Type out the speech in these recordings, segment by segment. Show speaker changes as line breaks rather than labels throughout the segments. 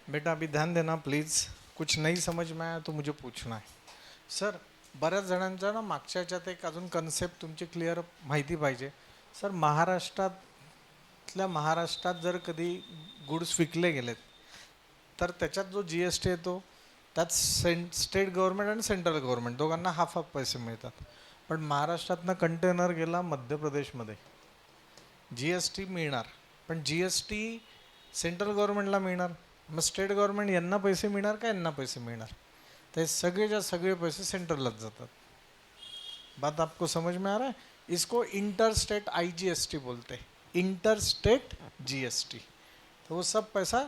बेटा अभी ध्यान देना प्लीज. कुछ नहीं समझ में आया तो मुझे पूछना है. सर बऱ्याच जणांचा ना मागच्या ह्याच्यात एक अजून कन्सेप्ट तुमची क्लिअर माहिती पाहिजे. सर महाराष्ट्रात जर कधी गुड्स विकले गेलेत तर त्याच्यात जो जी एस टी येतो त्यात स्टेट गव्हर्नमेंट आणि सेंट्रल गव्हर्नमेंट दोघांना हाफ हाफ पैसे मिळतात. पण महाराष्ट्रातनं कंटेनर गेला मध्य प्रदेशमध्ये, जी एस टी मिळणार, पण जी एस टी सेंट्रल गव्हर्नमेंटला मिळणार. मग स्टेट गव्हर्नमेंट यांना पैसे मिळणार का यांना पैसे मिळणार? ते सगळेच्या सगळे पैसे सेंट्रललाच जातात. बात आपको समझ में आ रहा है? इसको इंटर स्टेट IGST बोलते हैं, इंटर स्टेट GST. तो वो सब पैसा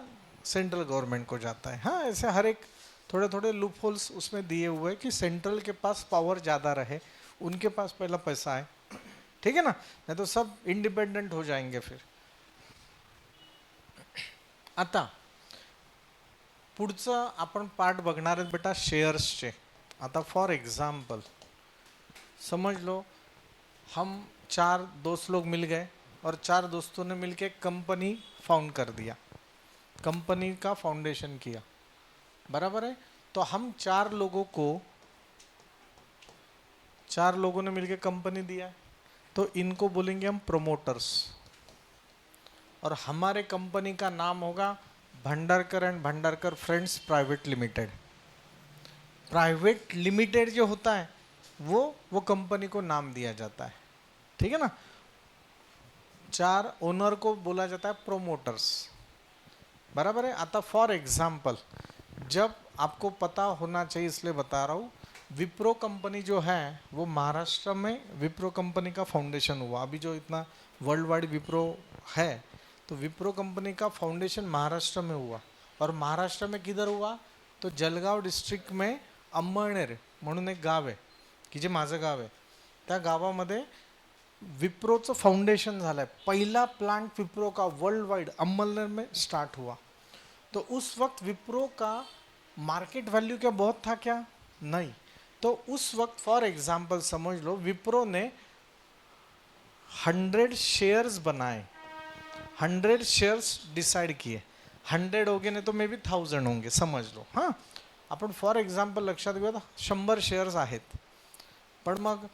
सेंट्रल गवर्नमेंट को जाता है. हाँ, ऐसे हर एक थोड़े थोड़े लूप होल्स उसमें दिए हुए हैं कि सेंट्रल के पास पावर ज़्यादा रहे, उनके पास पहला पैसा है. ठीक है ना? नहीं तो सब इंडिपेंडेंट हो जाएंगे फिर. आता पुढचं आपण पार्ट बघणार आहेत बेटा शेअर्सचे. आता फॉर एग्जाम्पल समझ लो हम 4 दोस्त लोग मिल गए और 4 दोस्तों ने मिलके एक कंपनी फाउंड कर दिया, कंपनी का फाउंडेशन किया, बराबर है. तो हम 4 लोगों ने मिलके कंपनी दिया है, तो इनको बोलेंगे हम प्रोमोटर्स. और हमारे कंपनी का नाम होगा Bhandarkar end Bhandarkar friends private limited. Private limited जो होता है वो कंपनी को नाम दिया जाता है. ठीक है ना? 4 ओनर को बोला जाता है प्रोमोटर्स, बराबर है. आता फॉर एग्जाम्पल जब आपको पता होना चाहिए इसलिए बता रहा हूँ, विप्रो कंपनी जो है वो महाराष्ट्र में विप्रो कंपनी का फाउंडेशन हुआ. अभी जो इतना वर्ल्ड वाइड विप्रो है, तो विप्रो कंपनी का फाउंडेशन महाराष्ट्र में हुआ. और महाराष्ट्र में किधर हुआ? तो जळगाव डिस्ट्रिक्ट में अंमळनेर म्हणून एक गाव आहे की जे माझं गाव आहे, त्या गावामध्ये विप्रोचं फाउंडेशन झालं आहे. पहिला प्लांट विप्रो का वर्ल्ड वाइड अंमलनेर में स्टार्ट हुआ. तो उस वक्त विप्रो का मार्केट वैल्यू क्या बहुत था क्या? नहीं. तो उस वक्त फॉर एग्जाम्पल समझ लो विप्रो ने 100 शेयर्स बनाए, 100 शेयर्स डिसाइड किए. 100 हो गए, नहीं तो मे बी 1000 होंगे, समझ लो. हां, आपण फॉर एक्झाम्पल लक्षात घेऊया 100 शेअर्स आहेत. पण मग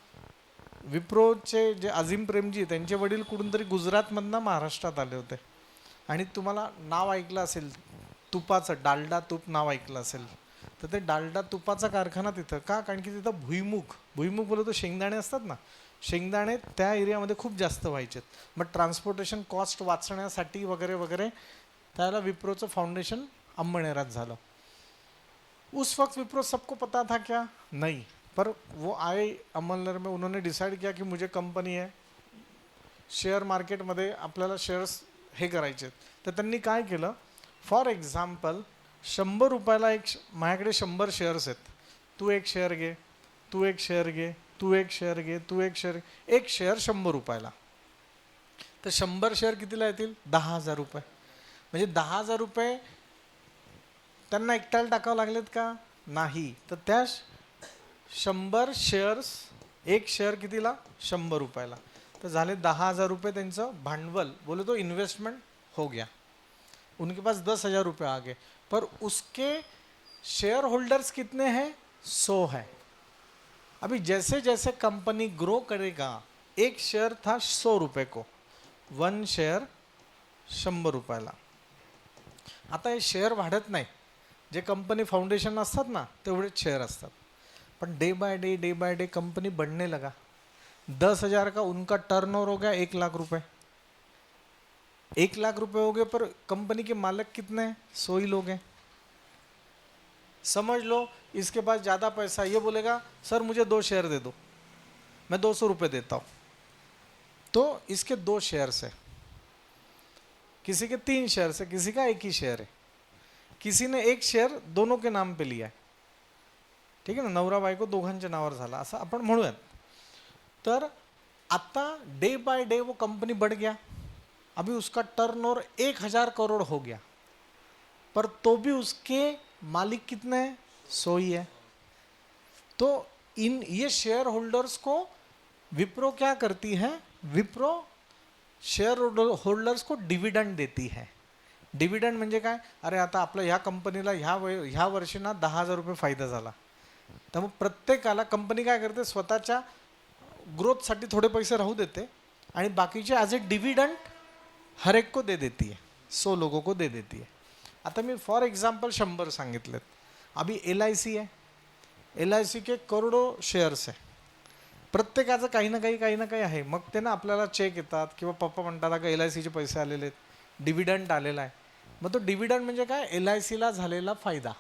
विप्रोचे जे अझीम प्रेमजी त्यांचे वडील कुठून तरी गुजरातमधनं महाराष्ट्रात आले होते. आणि तुम्हाला नाव ऐकलं असेल तुपाचं, डालडा तूप नाव ऐकलं असेल. तर ते डालडा तुपाचा कारखाना तिथं का? कारण की तिथं भुईमुग बोलतो शेंगदाणे असतात ना, शेंगदाणे त्या एरियामध्ये खूप जास्त व्हायचे. मग ट्रान्सपोर्टेशन कॉस्ट वाचण्यासाठी वगैरे वगैरे त्याला विप्रोचं फाउंडेशन अंमळनेरात झालं. उस वक्त विप्रो सबको पता था क्या? नहीं. पर वो आए अमलनगर में, उन्होंने डिसाइड किया कि मुझे कंपनी है, शेअर मार्केटमध्ये आपल्याला शेअर्स हे करायचे. तर त्यांनी काय केलं, फॉर एक्झाम्पल 100 रुपयाला माझ्याकडे 100 शेअर्स आहेत, तू एक शेअर घे, तू एक शेअर घे, तू एक शेअर घे, तू एक शेअर, एक शेअर 100 रुपयाला. तर 100 शेअर कितीला येतील? 10,000 रुपये. म्हणजे 10,000 रुपये त्यांना एकट्याला टाकावं लागलेत का? नाही. तर त्या 100 शेअर्स, एक शेअर कितीला? 100 रुपयाला. तो झाले 10,000 रुपये त्यांचं भांडवल, बोले तो इन्वेस्टमेंट हो गया. उनके पास 10,000 रुपये आ गए. पर उसके शेयर होल्डर्स कितने हैं? 100 है. अभी जैसे जैसे कंपनी ग्रो करेगा, एक शेयर था 100 रुपये को, 1 शेयर 100 रुपयाला. आता हे शेअर वाढत नाही. जे कंपनी फाउंडेशन असतात ना तेवढेच शेअर असतात. पण डे बाय डे कंपनी बढ़ने लगा. 10,000 का उनका टर्नओवर हो गया 1 लाख रुपए. 1 लाख रुपए हो गए, पर कंपनी के मालिक कितने हैं? 100 ही लोग हैं. समझ लो इसके पास ज़्यादा पैसा, ये बोलेगा सर मुझे 2 शेयर दे दो, मैं 200 रुपये देता हूँ. तो इसके 2 शेयर्स है, किसी के 3 शेयर्स है, किसी का 1 ही शेयर है, किसी ने 1 शेयर दोनों के नाम पे लिया है. ठीक आहे ना, नवरा बायको दोघांच्या नावावर झाला असं आपण म्हणूयात. तर आता डे बाय डे वो कंपनी बढ़ गया. अभी उसका टर्नओवर 1,000 करोड़ हो गया, पर तो भी उसके मालिक कितने हैं? 100 ही है. तो इन ये शेयर होल्डर्स को विप्रो क्या करती है? विप्रो शेयर होल्डर्स को डिविडेंड देती है. डिव्हिडंड म्हणजे काय, अरे आता आपलं ह्या कंपनीला ह्या वर्षी ना 10,000 रुपये फायदा झाला, तर मग प्रत्येकाला कंपनी काय करते, स्वतःच्या ग्रोथसाठी थोडे पैसे राहू देते आणि बाकीचे ॲज ए डिव्हिडंड हर एक को दे देती है, 100 लोगों को दे देती है. आता मी फॉर एक्झाम्पल 100 सांगितलेत. अभी LIC आहे, LIC के करोडो शेअर्स आहे, प्रत्येकाचं काही ना काही आहे. मग ते ना आपल्याला चेक येतात किंवा पप्पा म्हणतात का LICचे पैसे आलेले आहेत, डिव्हिडंड आलेला आहे. मग तो डिव्हिडंड म्हणजे काय, LICला झालेला फायदा.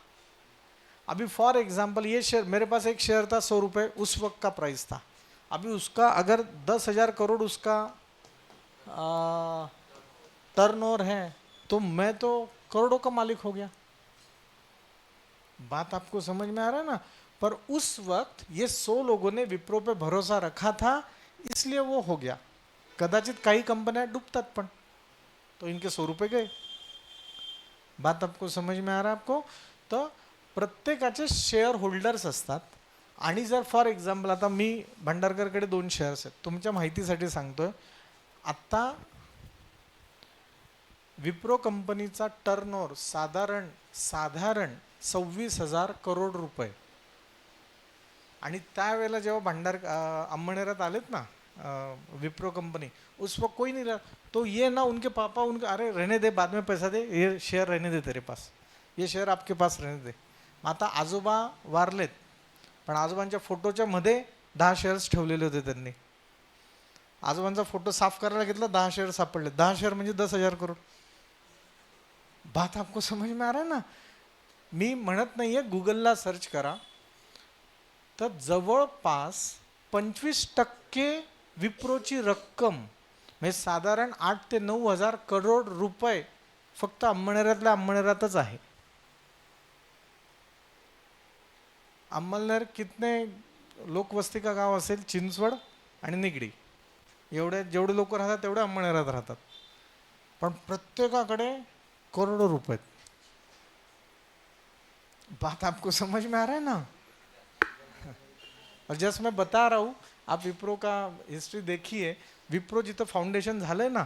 अभी फॉर एग्जाम्पल ये शेयर, मेरे पास एक शेयर था 100 रुपये उस वक्त का प्राइस था. अभी उसका अगर 10,000 करोड़ उसका टर्नओवर है तो मैं तो करोड़ों का मालिक हो गया. बात आपको समझ में आ रहा है ना. पर उस वक्त ये 100 लोगों ने विप्रो पे भरोसा रखा था, इसलिए वो हो गया. कदाचित काही कंपन्या डूबतात पण, तो इनके 100 रुपये गए. बात आपको समझ में आ रहा है आपको. तो प्रत्येकाचे शेअर होल्डर्स असतात. आणि जर फॉर एक्झाम्पल आता मी भांडारकरकडे 2 शेअर्स आहेत, तुमच्या माहितीसाठी सांगतोय. आत्ता विप्रो कंपनीचा टर्नओव्हर साधारण 26,000 करोड रुपये. आणि त्यावेळेला जेव्हा अंमळनेरात आलेत ना विप्रो कंपनी, उस वक्त कोई नहीं रहा. तो ये ना उनके पापा उनके, अरे रहने दे, बाद में पैसा दे, ये शेयर रहने दे तेरे पास, ये शेयर आपके पास रहने दे. आता आजोबा वारलेत, पण आजोबांच्या फोटोच्या मध्ये 10 शेअर्स ठेवलेले होते त्यांनी. आजोबांचा फोटो साफ करायला घेतला, 10 शेअर सापडले. 10 शेअर म्हणजे 10,000 करोड. बात आपको समझ में आ रहा है ना. मी म्हणत नाहीये, गुगलला सर्च करा, तर जवळपास 25% विप्रोची रक्कम म्हणजे साधारण 8 ते 9,000 करोड रुपये फक्त अंमळनेरातल्या अंमळनेरातच आहे. अंमळनेर कितने लोकवस्ती का गाव असेल, चिंचवड आणि निगडी, जेवढे लोक राहतात तेवढे अंमळनेरात राहतात. पण प्रत्येकाकडे करोडो रुपये. बात आपको समझ में आ रहा है ना. और जस्ट मैं बता रहा हूँ, आप विप्रो का हिस्ट्री देखिए. विप्रो जिथं फाउंडेशन झालंय ना,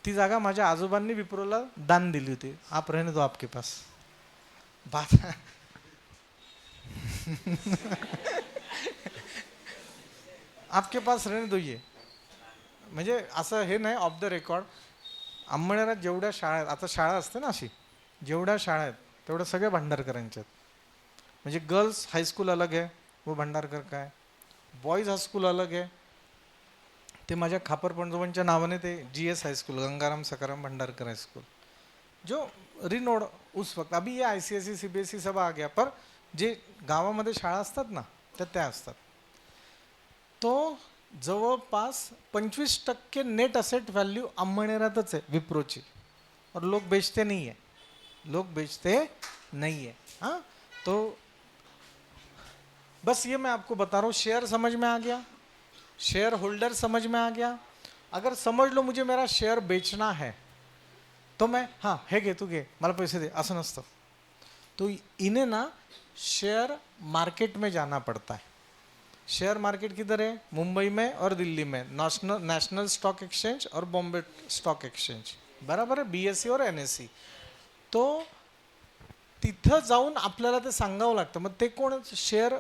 ती जागा माझ्या आजोबांनी विप्रोला दान दिली होती. आप रहने दो आपके पास. बात आपके पास रहने दो ये. म्हणजे असं हे नाही, ऑफ द रेकॉर्ड. अंमळनेरात जेवढ्या शाळा आहेत, आता शाळा असते ना अशी, जेवढ्या शाळा आहेत तेवढ्या सगळ्या भांडारकरांच्या आहेत. म्हणजे गर्ल्स हाईस्कूल अलग आहे, वो भांडारकर का है. बॉयज हाईस्कूल अलग आहे, ते माझ्या खापर पंजोबांच्या नावाने ते GS high school, Gangaram Sakaram Bhandarkar high school, जो रिनोड उस वक्त. अभी ये ICSE CBSE सब आ गया, पर जे गावामध्ये शाळा असतात ना त्या असतात. तो जवळपास 25% नेट असेट व्हॅल्यू अंमळनेरातच आहे विप्रोची. और लोग बेचते नहीं है, लोग बेचते नहीं है. हाँ, तो बस ये मैं आपको बता रहा हूँ. शेयर समझ में आ गया, शेयर होल्डर समझ में आ गया. अगर समझ लो मुझे मेरा शेयर बेचना है तो मैं, हाँ हे घे तू घे मला पैसे दे, असं नसतं. तो इन्हें ना शेयर मार्केट में जाना पड़ता है. शेयर मार्केट किधर है, मुंबई में और दिल्ली में, नेशनल स्टॉक एक्सचेंज और बॉम्बे स्टॉक एक्सचेंज, बराबर आहे, BSE और NSE. तो तिथं जाऊन आपल्याला ते सांगावं लागतं. मग ते कोण शेअर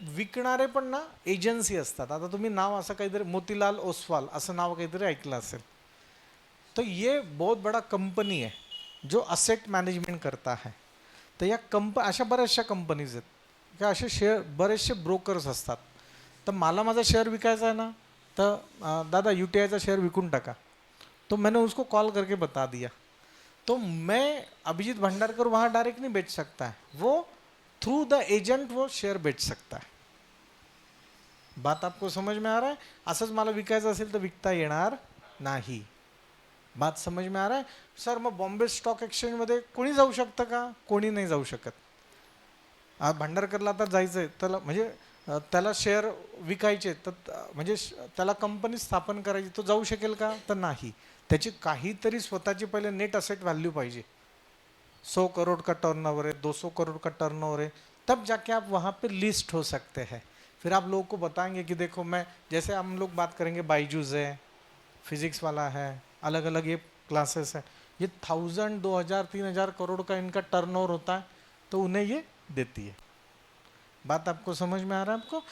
विकणारे पण ना एजन्सी असतात. आता तुम्ही नाव असं काहीतरी मोतीलाल ओसवाल असं नाव काहीतरी ऐकलं असेल. तो ये बहुत बड़ा कंपनी है जो असेट मॅनेजमेंट करता है. तर या अशा बऱ्याचशा कंपनीज आहेत की असे शेअर बरेचसे ब्रोकर्स असतात. तर मला माझा शेअर विकायचा है ना, तर दादा UTIचा शेअर विकून टाका. तो मैंने उसको कॉल करके बता दिया. तो मैं अभिजीत भंडारकर वहाँ डायरेक्ट नहीं बेच सकता है, वो थ्रू द एजेंट वो शेअर बेच सकता है. बात आपको समझ में आ रहा है. असंच मला विकायचं असेल तर विकता येणार नाही. बात समझ में आ रहा है. सर मग बॉम्बे स्टॉक एक्सचेंजमध्ये कोणी जाऊ शकतं का, कोणी नाही जाऊ शकत. भांडारकरला आता जायचं आहे, त्याला म्हणजे त्याला शेअर विकायचे, तर म्हणजे त्याला कंपनी स्थापन करायची, तो जाऊ शकेल का, तर नाही. त्याची काहीतरी स्वतःची पहिले नेट असेट व्हॅल्यू पाहिजे. 100 करोड़ का टर्नओवर है, 200 करोड़ का टर्नओवर है, तब जाके आप वहाँ पे लिस्ट हो सकते हैं. फिर आप लोगों को बताएंगे कि देखो मैं, जैसे हम लोग बात करेंगे बाइजूस है, फिजिक्स वाला है, अलग अलग ये क्लासेस है. ये 1000, 2000, 3000 करोड़ का इनका टर्नओवर होता है, तो उन्हें ये देती है। बात आपको समझ में आ रहा है आपको?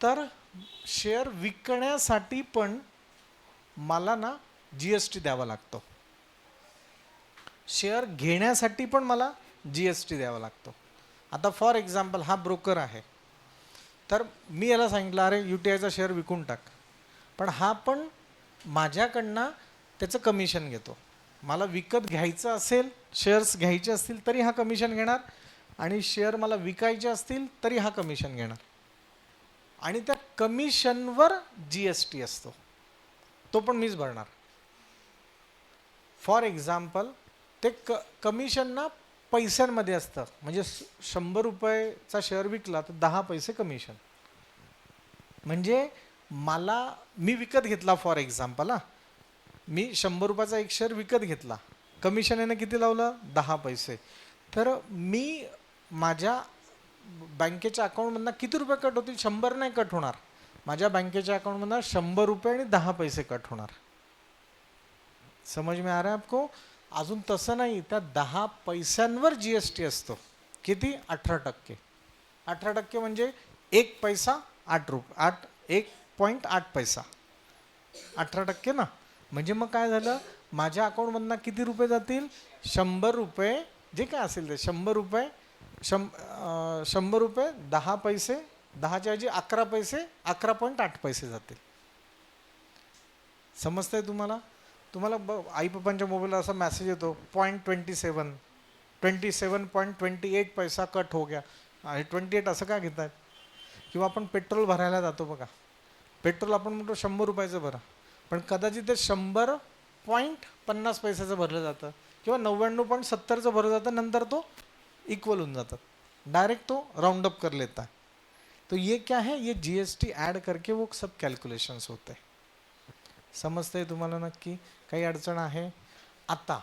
तर शेअर विकण्यासाठी पण मला ना जीएसटी द्यावा लागतो, शेअर घेण्यासाठी पण मला जीएसटी द्यावा लागतो. आता फॉर एक्झाम्पल हा ब्रोकर आहे, तर मी याला सांगितलं अरे UTIचा शेअर विकून टाक, पण हा पण माझ्याकडनं त्याचं कमिशन घेतो. मला विकत घ्यायचं असेल, शेअर्स घ्यायचे असतील तरी हा कमिशन घेणार, आणि शेअर मला विकायचे असतील तरी हा कमिशन घेणार, आणि त्या कमिशनवर जीएसटी असतो, तो पण मीच भरणार. फॉर एक्झाम्पल ते कमिशन ना पैशांमध्ये असतं, म्हणजे 100 रुपयाचा शेअर विकला तर 10 पैसे कमिशन. म्हणजे मी विकत घेतला, फॉर एक्झाम्पल मी 100 रुपयाचा एक शेअर विकत घेतला, कमिशन यानं किती लावलं? 10 पैसे. तर मी माझ्या बँकेच्या अकाउंटमधनं किती रुपये कट होतील? 100 नाही कट होणार, माझ्या बँकेच्या अकाउंटमधनं 100 रुपये आणि 10 पैसे कट होणार. समज में आ रहा है आपको? अजून तसं नाही, त्या 10 पैशांवर जीएसटी असतो. किती? 18%. 18% म्हणजे 1 पैसा 1.8 पैसा, 18% ना. म्हणजे मग काय झालं, माझ्या अकाउंटमधनं किती रुपये जातील? 100 रुपये, जे काय असेल ते 100 रुपये, 100 रुपये 10 पैसे, 10च्या ऐवजी 11 पैसे, 11.8 पैसे जातील. समजतंय तुम्हाला? तुम्हाला आई पप्पांच्या मोबाईलला असा मेसेज येतो 27.28 पैसा कट हो गया. 28 असं का घेत आहेत? किंवा आपण पेट्रोल भरायला जातो बघा, पेट्रोल आपण म्हणतो 100 रुपयाचं भरा, पण कदाचित ते 100.50 पैशाचं भरलं जातं, किंवा 99.70चं भरलं जातं, नंतर तो इक्वल होऊन जातात, डायरेक्ट तो राउंड अप कर लेता है. तो ये क्या है, ये जीएसटी ऐड करके वो सब कैलकुलेशंस होते हैं. समजतंय तुम्हाला नक्की? काही अडचण आहे? आता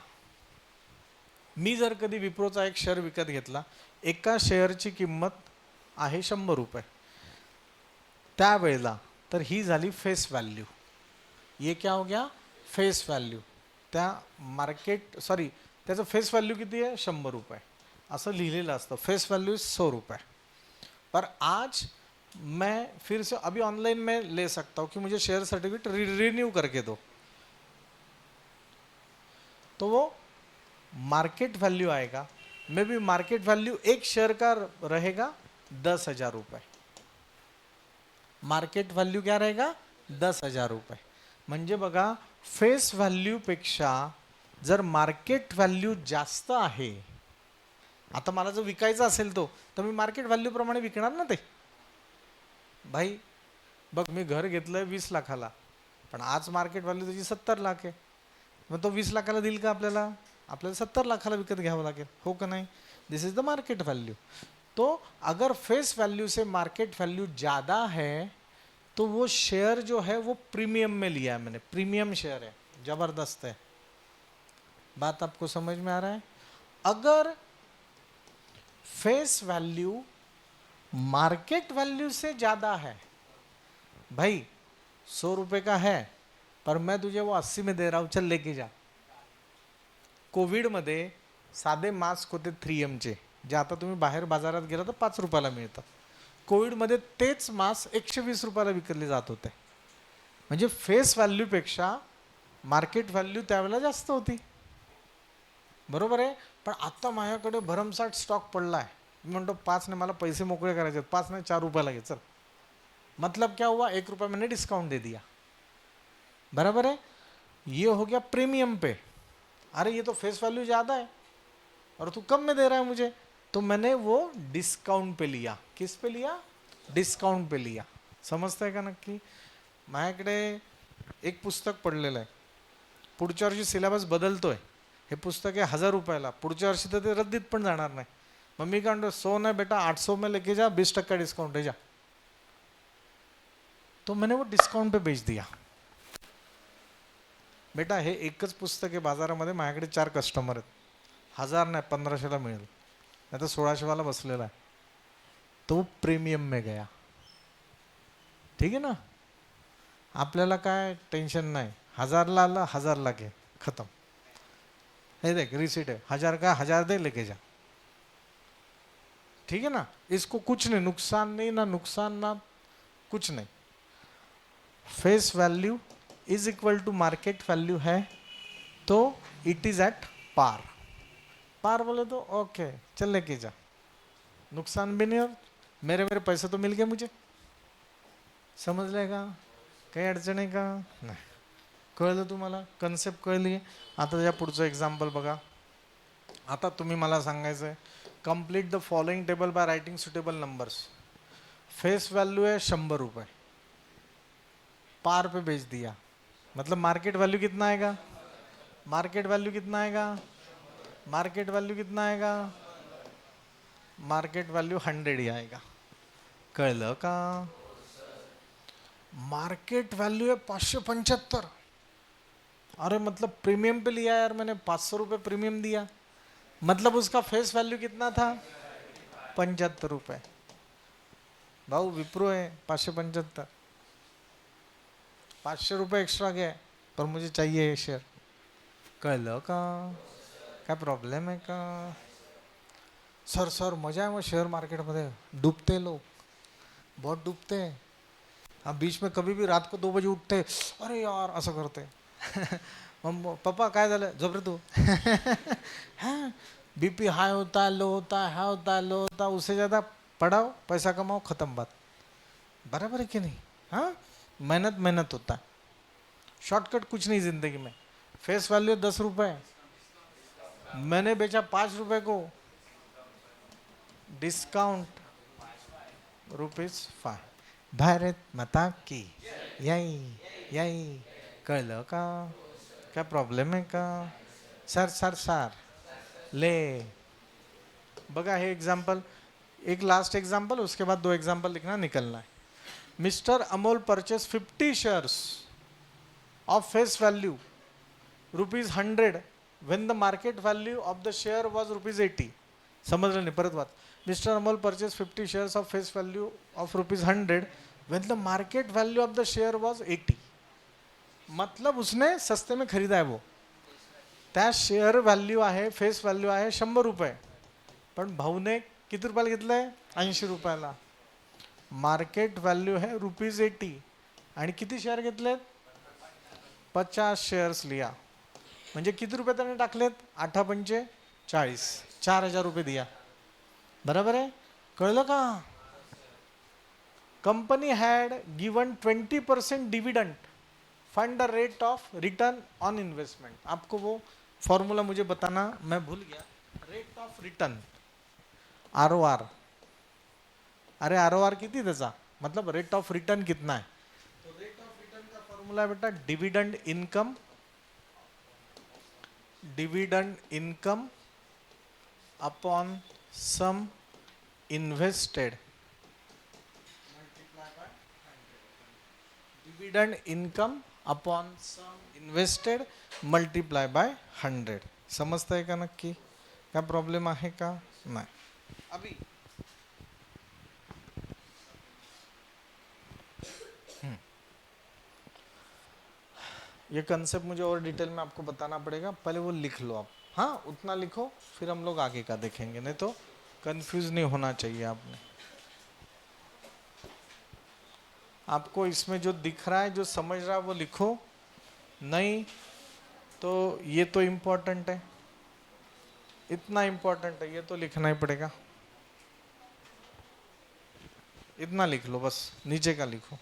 मी जर कधी विप्रोचा एक शेअर विकत घेतला, एका शेअरची किंमत आहे 100 रुपये त्यावेळेला, तर ही झाली फेस व्हॅल्यू. ये क्या हो गया? Face value. त्या त्याचं फेस व्हॅल्यू किती आहे? 100 रुपये असं लिहिलेलं असतं. फेस व्हॅल्यू 100 रुपये. पर आज मैं फिर से अभी ऑनलाइन में ले सकता हूँ कि मुझे शेयर सर्टिफिकेट रिन्यू करके दो, तो वो मार्केट वैल्यू आएगा. मे बी मार्केट वैल्यू एक शेयर का रहेगा 10,000 रुपये. मार्केट व्हॅल्यू क्या रहेगा? 10,000 रुपये. म्हणजे बघा, फेस व्हॅल्यूपेक्षा जर मार्केट व्हॅल्यू जास्त आहे, आता मला जर विकायचा असेल तो, तर मी मार्केट व्हॅल्यूप्रमाणे विकणार ना ते. भाई बघ, मी घर घेतलंय 20 लाखाला, पण आज मार्केट व्हॅल्यू त्याची 70 लाख आहे, मग तो 20 लाखाला देईल का आपल्याला? आपल्याला 70 लाखाला विकत घ्यावं लागेल, हो का नाही? दिस इज द मार्केट वैल्यू. तो अगर फेस वैल्यू से मार्केट वैल्यू ज़्यादा है, तो वो शेयर जो है वो प्रीमियम में लिया है मैंने, प्रीमियम शेयर है, ज़बरदस्त है. बात आपको समझ में आ रहा है? अगर फेस वैल्यू मार्केट वैल्यू से ज़्यादा है, भाई 100 रुपये का है, पर मैं तुझे वो 80 में दे रहा हूँ, चल लेके जा. कोविडमध्ये साधे मास्क होते 3Mचे, जे आता तुम्ही बाहेर बाजारात गेला तर 5 रुपयाला मिळतात. कोविडमध्ये तेच मास्क 120 रुपयाला विकले जात होते. म्हणजे फेस व्हॅल्यूपेक्षा मार्केट व्हॅल्यू त्यावेळेला जास्त होती, बरोबर आहे. पण आता माझ्याकडे भरमसाठ स्टॉक पडला आहे, मी म्हणतो 5 ने मला पैसे मोकळे करायचे, 5 ने 4 रुपयाला घे चल. मतलब क्या हुआ? 1 रुपया मैंने डिस्काउंट दे दिया, बराबर है. ये हो गया प्रीमियम पे. अरे ये तो फेस वैल्यू ज़्यादा है और तू कम में दे रहा है मुझे, तो मैंने वो डिस्काउंट पे लिया. किस पे लिया? डिस्काउंट पे लिया. समजतंय का नक्की? माझ्याकडे एक पुस्तक पडलेलं आहे, पुढच्या वर्षी सिलेबस बदलतोय, हे पुस्तक आहे 1000 रुपयाला, पुढच्या वर्षी तर ते रद्दीत पण जाणार नाही. मग मी काय म्हणतो, 100 नाही बेटा 800 में लेके जा, 20% डिस्काउंट है जा. तो मैंने वो डिस्काउंट पे बेच दिया. बेटा हे एकच पुस्तक आहे बाजारामध्ये, माझ्याकडे 4 कस्टमर आहेत, 1000 नाही 1500ला मिळेल, नाही तर 1600वाला बसलेला आहे. तो प्रीमियम में गया. ठीक आहे ना? आपल्याला काय टेन्शन नाही, 1000ला आला, 1000ला घे, खतम. ये देख रिसीट है, 1000 का, 1000 दे लेके जा, ठीक है ना। इसको कुछ नहीं, नुकसान नहीं, ना नुकसान ना कुछ नहीं। Face value is equal to market value है तो इट इज एट पार। पार बोले तो ओके चल लेके जा, नुकसान भी नहीं, और मेरे मेरे पैसे तो मिल गए मुझे, समजलंय का, काही अडचण आहे का नाही, कळलं तुम्हाला, कन्सेप्ट कळली. आता त्याच्या पुढचं एक्झाम्पल बघा. आता तुम्ही मला सांगायचं आहे complete the following table by writing suitable numbers. Face value है 100 रुपये, पार पे बेच दिया, मतलब मार्केट वैल्यू कितना आएगा, मार्केट वैल्यू कितना आएगा, मार्केट वैल्यू कितना आएगा, मार्केट वैल्यू 100 ही आएगा. कळलं का. मार्केट वैल्यू है 575, अरे मतलब प्रीमियम पे लिया यार मैंने, 500 रुपये प्रीमियम दिया, मतलब उसका फेस वैल्यू कितना था 75 रुपये. भाऊ विप्रो है 575, 500 रुपये एक्स्ट्रा गए पर मुझे चाहिए ये शेयर. कळलं का, काय प्रॉब्लेम आहे का. सर सर मजा आहे मग शेअर मार्केटमध्ये, डूबते लोग बहुत डूबते हैं. हाँ बीच में कभी भी रात को 2 बजे उठते, अरे यार असं करते. मग पप्पा काय झालं, झोप रे तू. हाँ बीपी हाई होता है, लो होता है, हाई होता है, लो होता है, उससे ज़्यादा पढ़ाओ पैसा कमाओ खत्म बात. बराबर है कि नहीं. हाँ मेहनत मेहनत होता है, शॉर्टकट कुछ नहीं जिंदगी में. फेस वैल्यू 10 रुपये, मैंने बेचा 5 रुपये को, डिस्काउंट ₹5. भारत माता की यही यही. कळलं का, क्या प्रॉब्लेम आहे का. सर सर सर ले बघा हे एग्जाम्पल, एक लास्ट एग्जाम्पल, उसके बाद 2 एग्जाम्पल लिखना, निकलना है. Mister Amol purchase 50 shares of face value ₹100 when the market value of the share was ₹80. समझलं नाही, परत बात. Mister Amol purchase 50 shares of face value of ₹100 when the market value of the share was 80. मतलब उसने सस्ते में खरीदा है वो, त्या शेअर व्हॅल्यू आहे, फेस व्हॅल्यू आहे 100 रुपये, पण भाऊने किती रुपयाला घेतलंय 80 रुपयाला. मार्केट व्हॅल्यू है ₹80 आणि किती शेअर घेतलेत 50 शेअर्स लिया, म्हणजे किती रुपये त्याने टाकलेत 8 पंचे 40, 4000 रुपये दिया. बराबर आहे. कळलं का. Company had given 20% dividend, find the rate of return on investment. आपको वो फॉर्मूला मुझे बताना, मैं भूल गया. रेट ऑफ रिटर्न ROR, अरे ROR किती त्याचा, मतलब रेट ऑफ रिटर्न कितना है. तो रेट ऑफ रिटर्न का फॉर्मूला है बेटा dividend income, dividend income upon sum invested, dividend income upon sum invested multiply by 100. समजतंय का नक्की, काय प्रॉब्लेम आहे का नाही. अभी ये कंसेप्ट मुझे और डिटेल में आपको बताना पड़ेगा, पहले वो लिख लो आप. हाँ उतना लिखो, फिर हम लोग आगे का देखेंगे, नहीं तो कंफ्यूज नहीं होना चाहिए आपने. आपको इसमें जो दिख रहा है, जो समझ रहा है वो लिखो, नहीं तो ये तो इम्पोर्टेंट है, इतना इम्पोर्टेंट है, ये तो लिखना ही पड़ेगा. इतना लिख लो बस, नीचे का लिखो.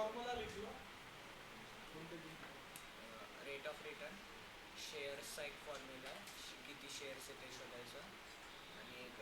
फॉर्म्युला लिखलो
रेट ऑफ रिटर्न, शेअर्सचा एक फॉर्म्युला आहे, किती शेअर्स आहे ते शोधायचं, आणि एक